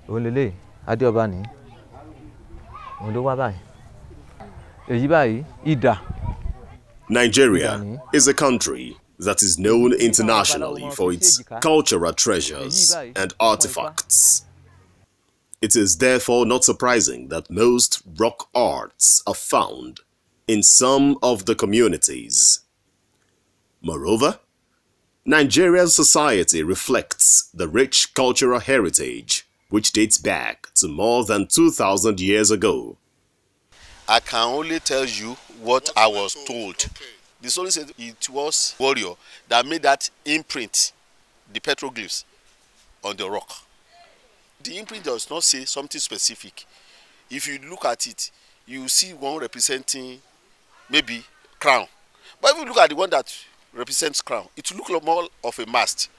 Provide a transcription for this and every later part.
Olele, Adeoba ni. Òun ló wá báyìí. Èyí báyìí, Ida. Nigeria is a country that is known internationally for its cultural treasures and artifacts. It is therefore not surprising that most rock arts are found in some of the communities. Moreover, Nigeria's society reflects the rich cultural heritage which dates back to more than 2,000 years ago. I can only tell you what I was told. The story said it was a warrior that made that imprint, the petroglyphs, on the rock. The imprint does not say something specific. If you look at it, you see one representing maybe crown. But if you look at the one that represents crown, it will look more of a mast.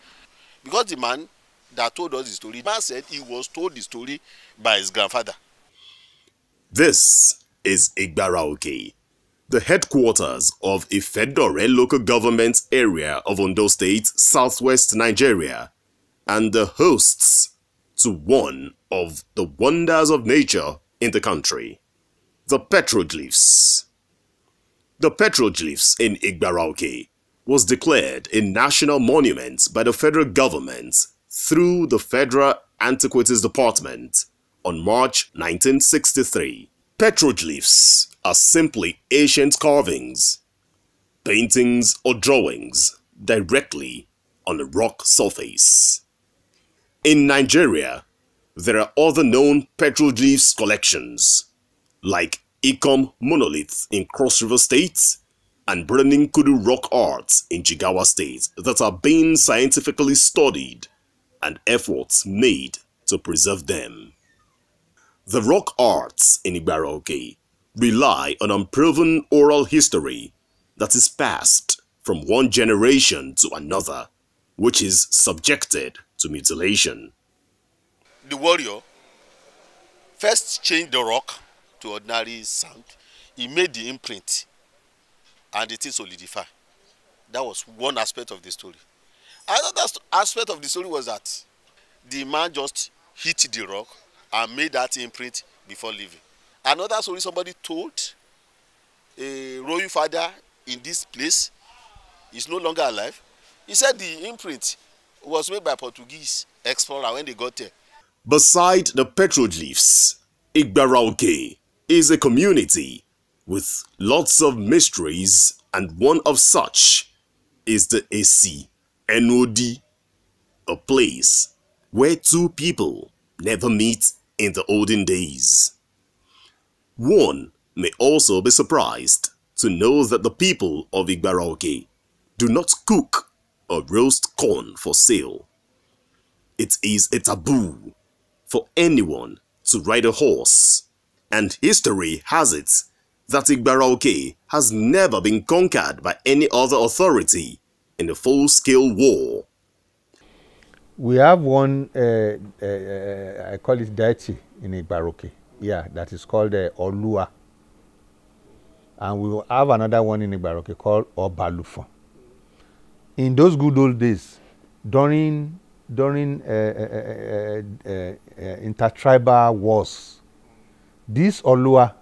Because the man that told us the story, the man said he was told the story by his grandfather. This is Igbara Oke, the headquarters of Ifedore local government area of Ondo State, southwest Nigeria, and the hosts to one of the wonders of nature in the country, the petroglyphs. The petroglyphs in Igbara Oke was declared a national monument by the federal government through the Federal Antiquities Department on March 1963. Petroglyphs are simply ancient carvings, paintings or drawings directly on a rock surface. In Nigeria, there are other known petroglyphs collections, like Ikom Monolith in Cross River State and Burning Kudu Rock Art in Jigawa State, that are being scientifically studied and efforts made to preserve them. The rock arts in Igbara Oke rely on unproven oral history that is passed from one generation to another, which is subjected to mutilation. The warrior first changed the rock to ordinary sand. He made the imprint and it is solidified. That was one aspect of the story. Another aspect of the story was that the man just hit the rock and made that imprint before leaving. Another story somebody told, a royal father in this place is no longer alive. He said the imprint was made by Portuguese explorer when they got there. Beside the petroglyphs, Igbara Oke is a community with lots of mysteries, and one of such is the AC NOD, a place where two people never meet in the olden days. One may also be surprised to know that the people of Igbara Oke do not cook or roast corn for sale. It is a taboo for anyone to ride a horse, and history has it that Igbara Oke has never been conquered by any other authority in a full-scale war. We have one, I call it deity in Igbara Oke, yeah, that is called Olowa. And we will have another one in Igbara Oke called Obalufon. In those good old days, during intertribal wars, this Olowa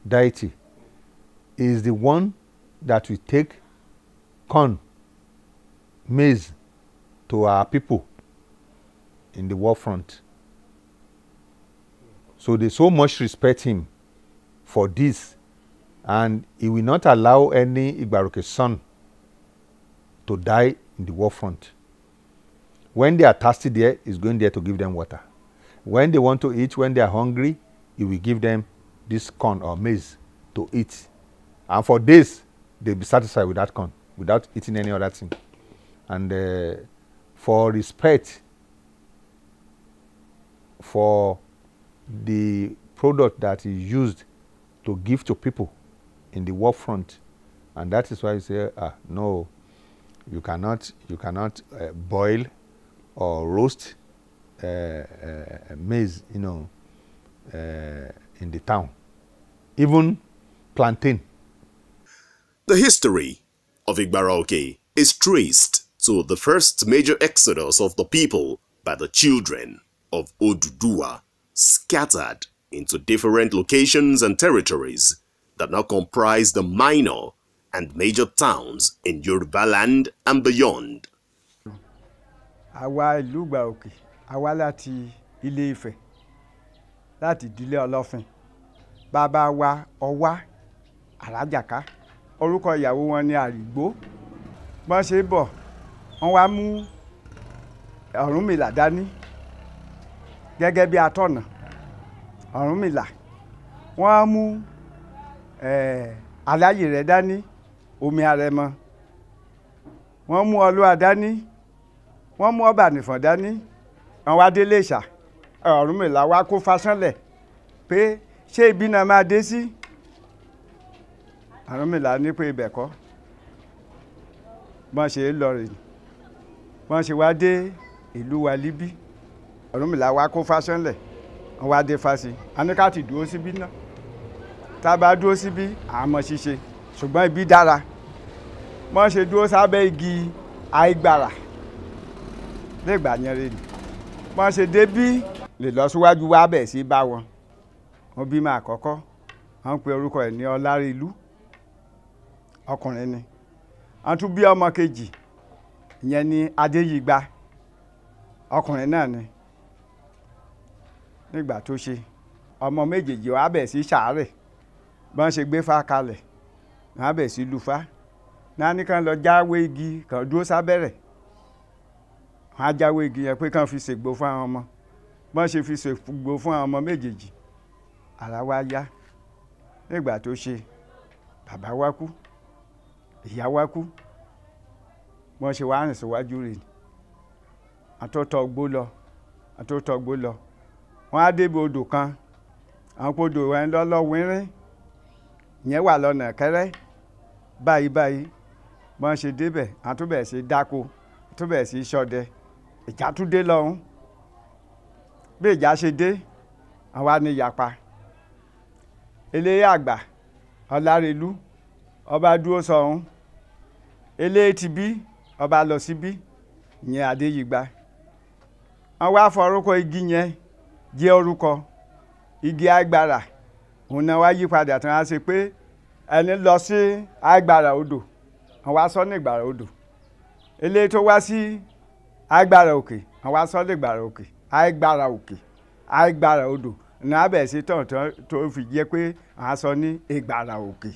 deity is the one that will take corn, maize to our people in the war front. So they so much respect him for this, and he will not allow any Igbara Oke son to die in the war front. When they are thirsty there, he's going there to give them water. When they want to eat, when they are hungry, he will give them this corn or maize to eat. And for days, they'll be satisfied with that corn without eating any other thing. And for respect for the product that is used to give to people in the war front, and that is why you say, no, you cannot boil or roast maize, in the town, even plantain. The history of Igbara Oke is traced to the first major exodus of the people by the children of Oduduwa scattered into different locations and territories that now comprise the minor and major towns in Yoruba land and beyond. Àwa ìlú Igbara Oke, àwa láti Ilé Ifẹ̀, láti ìdílé Ọlọ́fin. Bàbá wa Ọwá Àràjàká, orúkọ ìyàwó wọn ni Àrìgbó. Bọ́n ṣe bọ̀, wọ́n wá mú Ọ̀rúnmìlà dání gẹ́gẹ́ bí atọ́nà. Ọ̀rúnmìlà wọ́n mú Aláyèrè dání, Omi Àrẹ̀mọ. Wọ́n mú Olúwa dání, wọ́n mú Ọbànìfọ̀n dání. Wọ́n wá dé Iléṣà. Ọ̀rúnmìlà wá kó Fásánlẹ̀ pé ṣé ibi náà máa dé sí? Ọ̀rúnmìlà ní pé ibẹ̀ kọ́. Bọ́n ṣe lọ rè, bọ́n ṣe wá dé ìlú wa Líbí. Ọ̀rúnmìlà wá kó Fásánlẹ̀, wọ́n wá dé Fásí. A ní ká ti dúró síbí náà. Tá a bá dúró síbí, àmọ́ ṣíṣe. Ṣùgbọ́n ibi dára. Bọ́n ṣe dúró sábẹ́ igi àìgbàrà lẹ́gbàá yẹn rè ni. Bọ́n ṣe débí lè lọ síwájú wá bẹ̀ sí bá wọn. Wọ́n bímọ àkọ́kọ́, wọ́n pe orúkọ ẹ̀ ní Ọlárìlú, ọkùnrin ni. Wọ́n tún bí ọmọ kejì, ìyẹn ni Adéyìgbà, ọkùnrin náà ni. Nígbà tó ṣe, ọmọ méjèèjì wá bẹ̀ sí ṣàárẹ̀. Bọ́n ṣe gbé fá kalẹ̀, wọ́n bẹ̀ sí lùfá. Náà ní kàn lọ jáwé igi kan dúró sábẹ́rẹ̀. Wọ́n á jáwé igi yẹn pé kàn fi ṣègbó fún àwọn ọmọ. Bọ́n ṣe fi ṣègbó fún àwọn ọmọ méjèèjì, ara wa yá. Nígbà tó ṣe, bàbá wa kú, ìyá wa kú. Wọ́n ṣe wá rìn síwájú rè ni. Àtọ́tọ̀ gbó lọ, àtọ́tọ̀ gbó lọ. Wọ́n á débi odò kan, àwọn podò wọn lọ́lọ́ wínrín. Ìyẹn wà lọ́nà Kẹ́rẹ́. Báyìí báyìí, wọ́n ṣe débẹ̀, àtúbẹ̀ ṣe dáko, àtúbẹ̀ ṣe ṣọdẹ. Ìjà tún dé lọ́hùn. Bí ìjà ṣe dé, àwa ni yapa. Eléyé àgbà Ọlárìlú, ọba dúró sọ́hún. Eléyé ti bí, ọba lọ síbí, ìyẹn Adéyìgbà. Wọ́n wá fọ orúkọ igi yẹn jẹ́ orúkọ igi àìgbàrà. Òun náà wá yí padà tí wọ́n á ṣe pé ẹni lọ sí àìgbàrà odò, wọ́n wá sọ ní Ìgbàrà odò. Eléyé tó wá sí Àìgbàrà Òkè, wọ́n wá sọ ní Ìgbàrà Òkè. Àìgbàrà Òkè, Àìgbàrà odò. Ní abẹ́ sí tán tó fi jẹ́ pé à ń sọ ní Ìgbàrà Òkè,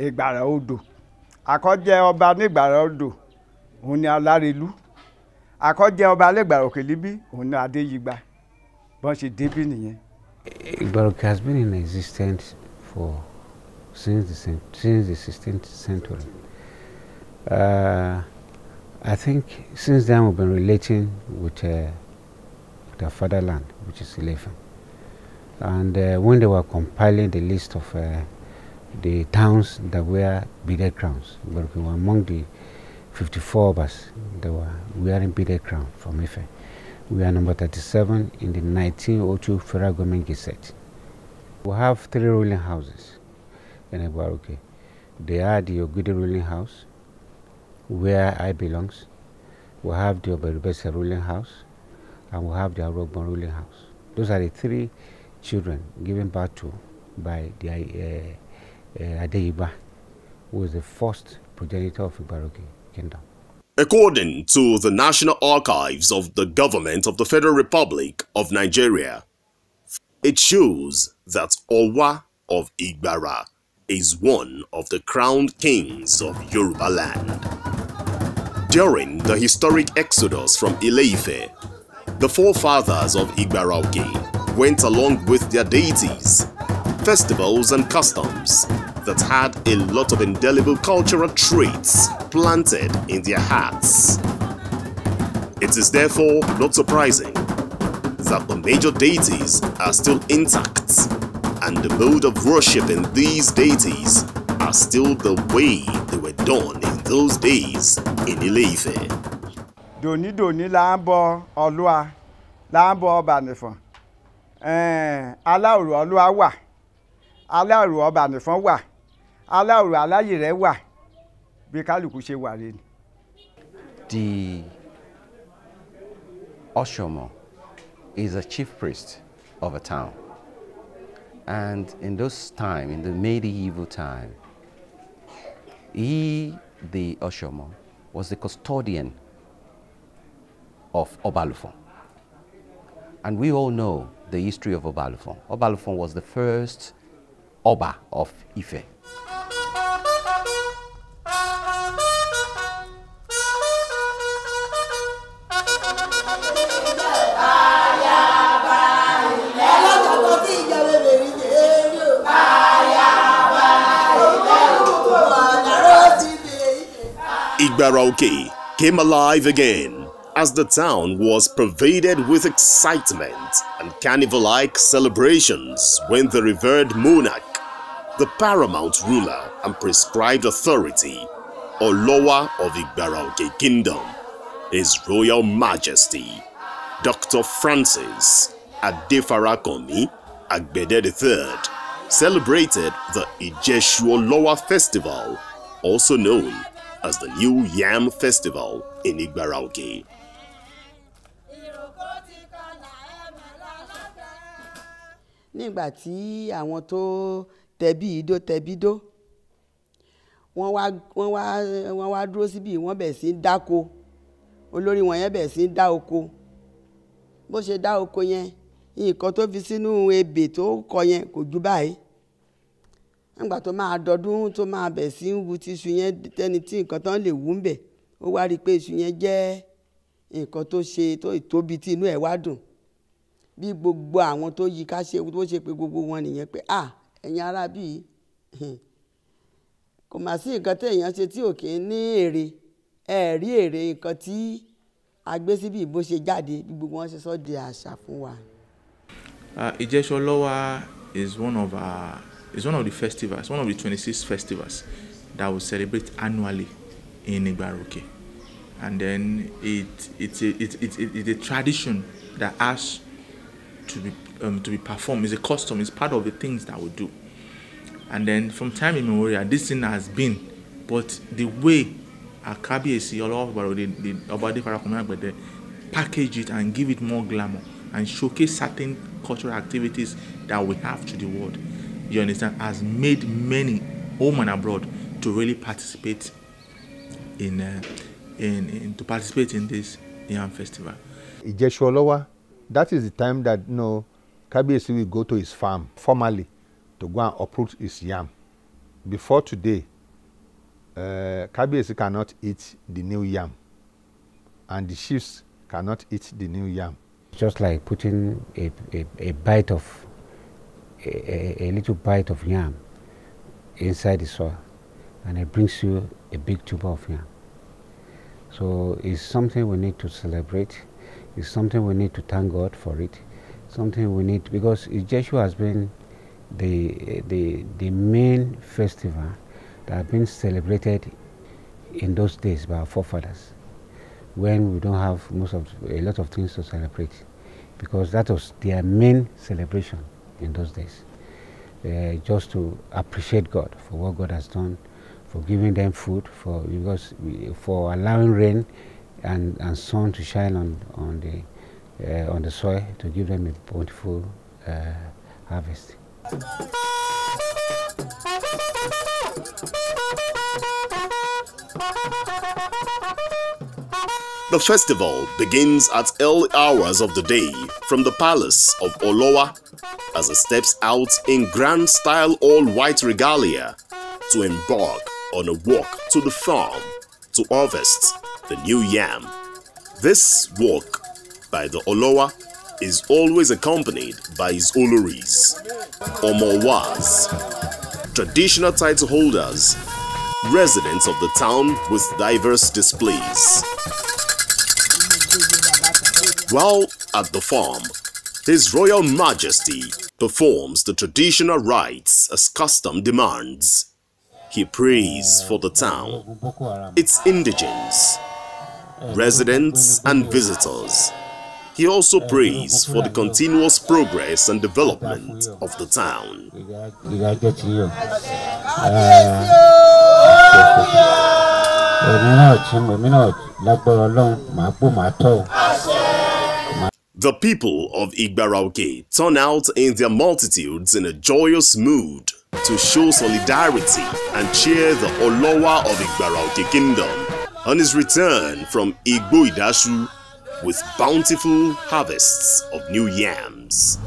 Ìgbàrà odò. Àkọ́jẹ́ ọba ní Ìgbàrà odò, òun ni Ọlárìlú. Àkọ́jẹ́ ọba ní Ìgbàrà Òkè Líbí, òun ni Adéyìgbà. Bọ́n ṣe débí nìyẹn. Igbara Oke has been in existence since the 16th century. I think since then we've been relating with our fatherland, which is Ilefe. And when they were compiling the list of the towns that were beaded crowns, Igbara Oke were among the 54 of us that were wearing beaded crown from Ife. We are number 37 in the 1902 Federal Government Gazette. We have 3 ruling houses in Igbara Oke. They are the Ogude ruling house, where I belongs. We have the Oberubese ruling house, and we have the Arogbon ruling house. Those are the 3 children given birth to by the Adeyigba, who was the first progenitor of Igbara Oke Kingdom. According to the National Archives of the Government of the Federal Republic of Nigeria, it shows that Olowa of Igbara is one of the crowned kings of Yoruba land. During the historic exodus from Ile-Ife, the forefathers of Igbara Oke went along with their deities, festivals and customs that had a lot of indelible cultural traits planted in their hearts. It is therefore not surprising that the major deities are still intact, and the mode of worship in these deities are still the way they were done in those days in Ile-Ife. Doni la ń bọ Olúwa, la ń bọ Ọbànìfọ̀n. Aláòrò Olúwa wà, aláòrò Ọbànìfọ̀n wà, aláòrò Aláyèrè wà, bí kálukú ṣe wà rè ni. The Oshomo is a chief priest of a town. And in those time, in the medieval time, he, the Oshomo, was the custodian of Obalufon. And we all know the history of Obalufon. Obalufon was the first Oba of Ife. Igbara Oke came alive again as the town was pervaded with excitement and carnival-like celebrations when the revered monarch, the paramount ruler and prescribed authority, Olowa of Igbara Oke Kingdom, His Royal Majesty, Dr. Francis ADEFARAKANMI AGBEDE III, celebrated the IJESU Olowa Festival, also known as the new YAM Festival in Igbara Oke. Nígbà tí àwọn tó tẹbí idó wọ́n wá dúró síbí, wọ́n bẹ̀ sí dáko, olórí wọn yẹn bẹ̀ sí dá oko. Bó ṣe dá oko yẹn, nǹkan tó fi sínú ebè tó kọ yẹn kò ju báyìí. Nígbà tó máa dọdún tó máa bẹ̀ sí wu ti iṣu yẹn, tẹ́ni tí nǹkan tán lè wú ń bẹ̀, ó wá rí pé iṣu yẹn jẹ́ nǹkan tó ṣe tó ìtóbi tí inú ẹ̀ wá dùn. Bí gbogbo àwọn tó yí ká ṣe tó ṣe pé gbogbo wọn nìyẹn pé ẹ̀yin ará bí kò mà sí nǹkan tí èèyàn ṣe tí ò kì í ní èrè, ẹ rí èrè nǹkan tí a gbé síbí bó ṣe jáde, bí gbogbo wọn ṣe sọ di àṣà fún wa. IJESU Olowa is one of the festivals, one of the 26 festivals that we celebrate annually in Igbara Oke. And then it's a tradition that has to be performed. It's a custom. It's part of the things that we do. And then from time immemorial, this thing has been, but the way Akabiesi Olowa of Igbara Oke, the ADEFARAKANMI AGBEDE, package it and give it more glamour and showcase certain cultural activities that we have to the world, you understand, has made many home and abroad to really participate in this YAM festival. IJESU Olowa, that is the time that Kabiesi will go to his farm formally to go and uproot his yam. Before today, Kabiesi cannot eat the new yam, and the chiefs cannot eat the new yam. Just like putting a bite of a little bite of yam inside the soil, and it brings you a big tuber of yam. So it's something we need to celebrate. It's something we need to thank God for it. Something we need, because IJESU has been the main festival that has been celebrated in those days by our forefathers, when we don't have a lot of things to celebrate, because that was their main celebration in those days. Just to appreciate God for what God has done, for giving them food, for allowing rain and sun to shine on the soil to give them a bountiful harvest. The festival begins at early hours of the day from the palace of Olowa as it steps out in grand style all-white regalia to embark on a walk to the farm to harvest the new yam. This walk by the Olowa is always accompanied by his oloris, Omowaz, traditional title holders, residents of the town with diverse displays. While at the farm, His Royal Majesty performs the traditional rites as custom demands. He prays for the town, its indigents, residents and visitors. He also prays for the continuous progress and development of the town. The people of Igbara Oke turn out in their multitudes in a joyous mood to show solidarity and cheer the Olowa of Igbara Oke kingdom on his return from Igbo Idashu with bountiful harvests of new yams.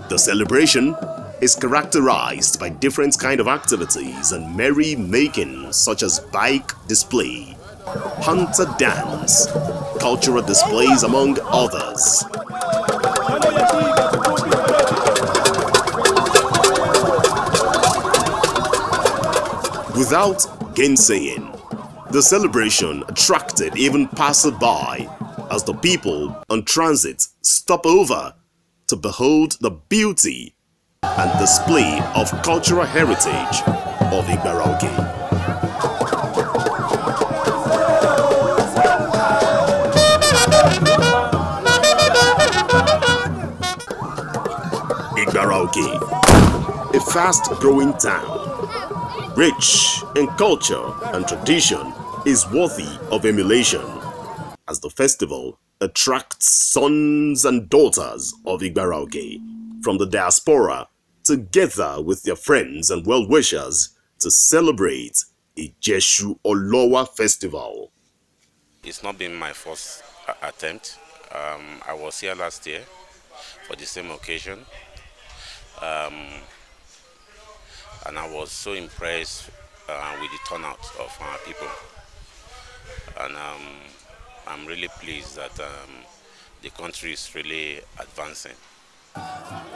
The celebration is characterized by different kind of activities and merry-making such as bike display, hunter dance, cultural displays among others. Without gainsaying, the celebration attracted even passerby as the people on transit stop over to behold the beauty and display of cultural heritage of Igbara Oke. Igbara Oke, a fast-growing town, rich in culture and tradition, is worthy of emulation as the festival attracts sons and daughters of Igbara Oke from the diaspora together with their friends and well-wishers to celebrate IJESU Olowa Festival. It's not been my first attempt. I was here last year for the same occasion. And I was so impressed with the turnout of our people. And I'm really pleased that the country is really advancing.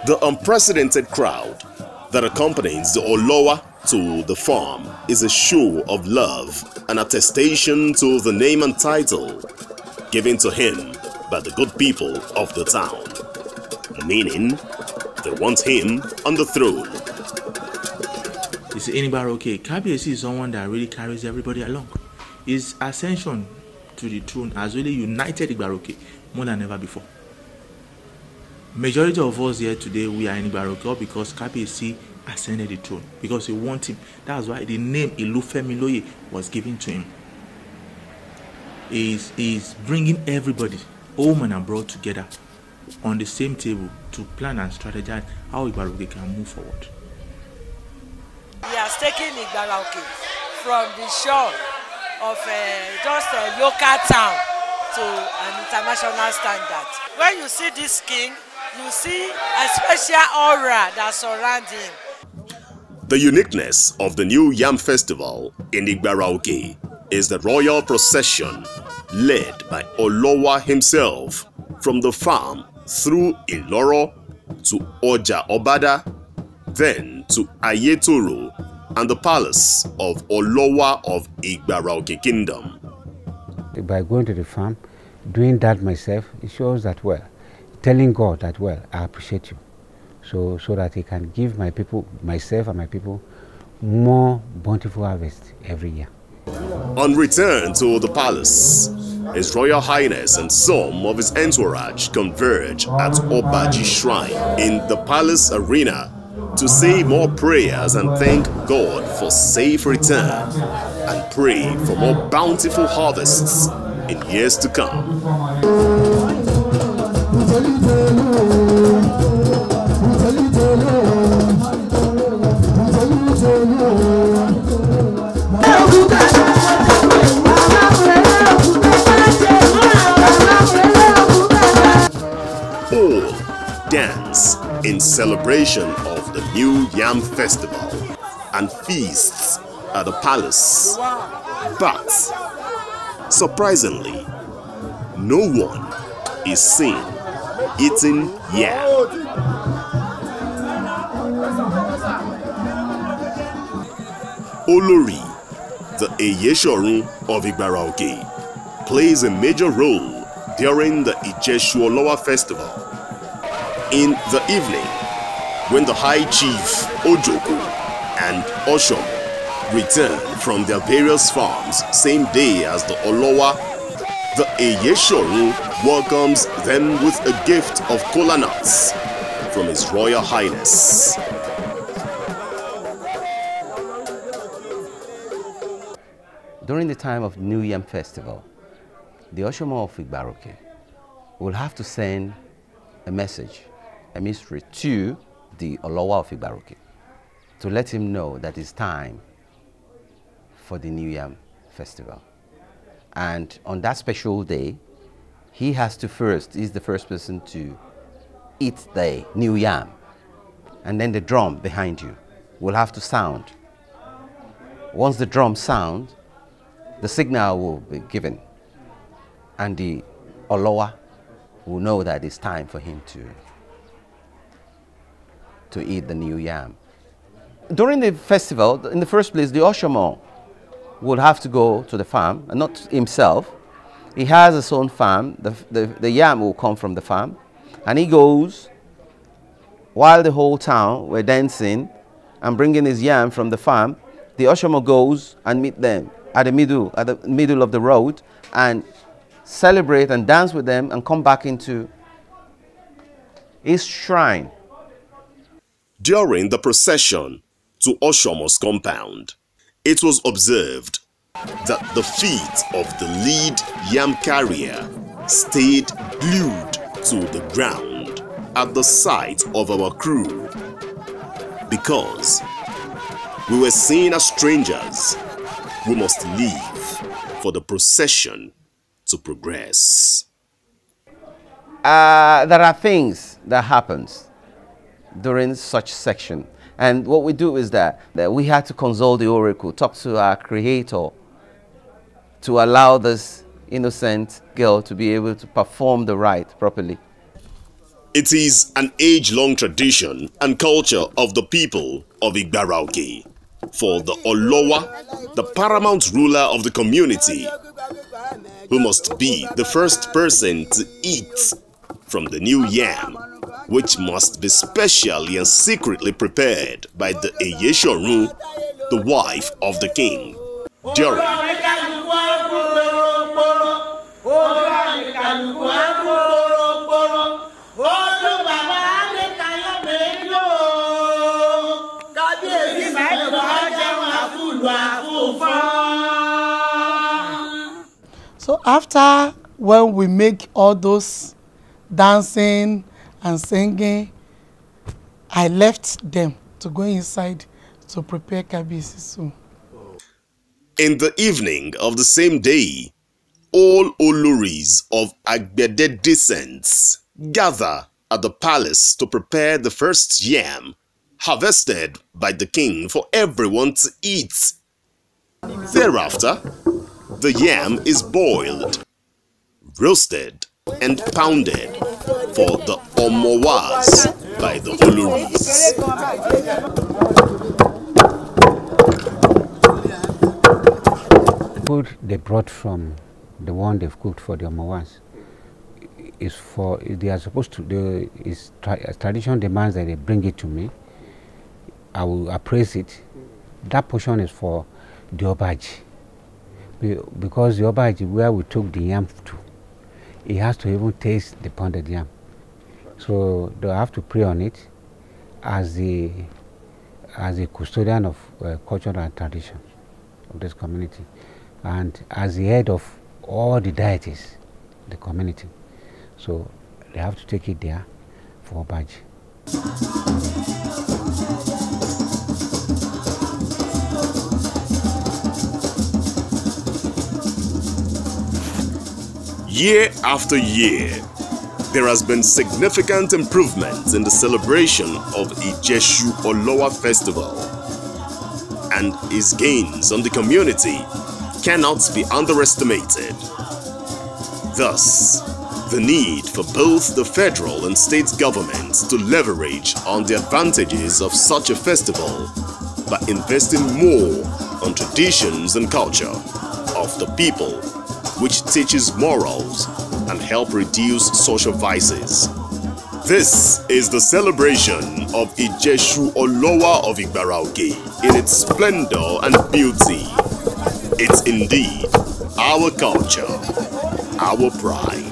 The unprecedented crowd that accompanies the Olowa to the farm is a show of love and attestation to the name and title given to him by the good people of the town, meaning they want him on the throne. You see, in Igbara Oke, Kabiyesi is someone that really carries everybody along. His ascension to the throne has really united Igbara Oke more than ever before. Majority of us here today, we are in Igbara Oke because Kabiyesi ascended the throne, because he wants him. That's why the name Ilufemiloye was given to him. He's bringing everybody, home and abroad, together on the same table to plan and strategize how Igbara Oke can move forward. He has taken Igbara Oke from the shore of just a local town to an international standard. When you see this king, you see a special aura that surrounds him. The uniqueness of the new YAM Festival in Igbara Oke is the royal procession led by Olowa himself from the farm through Iloro to Oja Obada, then to Ayetoro and the palace of Olowa of Igbara Oke Kingdom. By going to the farm, doing that myself, it shows that, well, telling God that, well, I appreciate you. So that he can give my people, myself and my people, more bountiful harvest every year. On return to the palace, His Royal Highness and some of his entourage converge at Obaji Shrine in the palace arena to say more prayers and thank God for safe return and pray for more bountiful harvests in years to come. All dance in celebration of the new YAM Festival and feasts at the palace. But surprisingly, no one is seen eating yam. Olori, the Eyeshorun of Igbara Oke, plays a major role during the IJESU Olowa Festival. In the evening, when the High Chief Ojoko and Oshom return from their various farms same day as the Olowa, the IJESU welcomes them with a gift of kola nuts from His Royal Highness. During the time of New YAM Festival, the Olowa of Igbara Oke will have to send a message, a mystery to the Olowa of Igbara Oke to let him know that it's time for the New YAM Festival. And on that special day, he has to he's the first person to eat the new yam. And then the drum behind you will have to sound. Once the drum sounds, the signal will be given. And the Olowa will know that it's time for him to eat the new yam. During the festival, in the first place, the Oshomo will have to go to the farm, and not himself. He has his own farm. The yam will come from the farm. And he goes, while the whole town were dancing and bringing his yam from the farm, the Oshomo goes and meet them at the middle of the road and celebrate and dance with them and come back into his shrine. During the procession to Oshomo's compound, it was observed that the feet of the lead yam carrier stayed glued to the ground at the sight of our crew because we were seen as strangers. We must leave for the procession to progress. There are things that happens during such section. And what we do is that we had to consult the oracle, talk to our creator to allow this innocent girl to be able to perform the rite properly. It is an age-long tradition and culture of the people of Igbara Oke for the Olowa, the paramount ruler of the community, who must be the first person to eat from the new yam, which must be specially and secretly prepared by the IJESU, the wife of the king. During So after when we make all those dancing and singing, I left them to go inside to prepare kabisi. In the evening of the same day, all Oloris of Agbede descents gather at the palace to prepare the first yam harvested by the king for everyone to eat. Thereafter, the yam is boiled, roasted, and pounded for the omowas by the Oloris. Food they brought from the one they've cooked for the omowas is for, they are supposed to do, tradition demands that they bring it to me. I will appraise it. That portion is for the obaji, because the obaji where we took the yam to, it has to even taste the pounded yam. So they have to pray on it as a custodian of culture and tradition of this community, and as the head of all the deities in the community. So they have to take it there for obaji. Year after year, there has been significant improvements in the celebration of IJESU Olowa Festival, and its gains on the community cannot be underestimated. Thus, the need for both the federal and state governments to leverage on the advantages of such a festival by investing more on traditions and culture of the people, which teaches morals and help reduce social vices. This is the celebration of IJESU Olowa of Igbara Oke in its splendor and beauty. It's indeed our culture, our pride.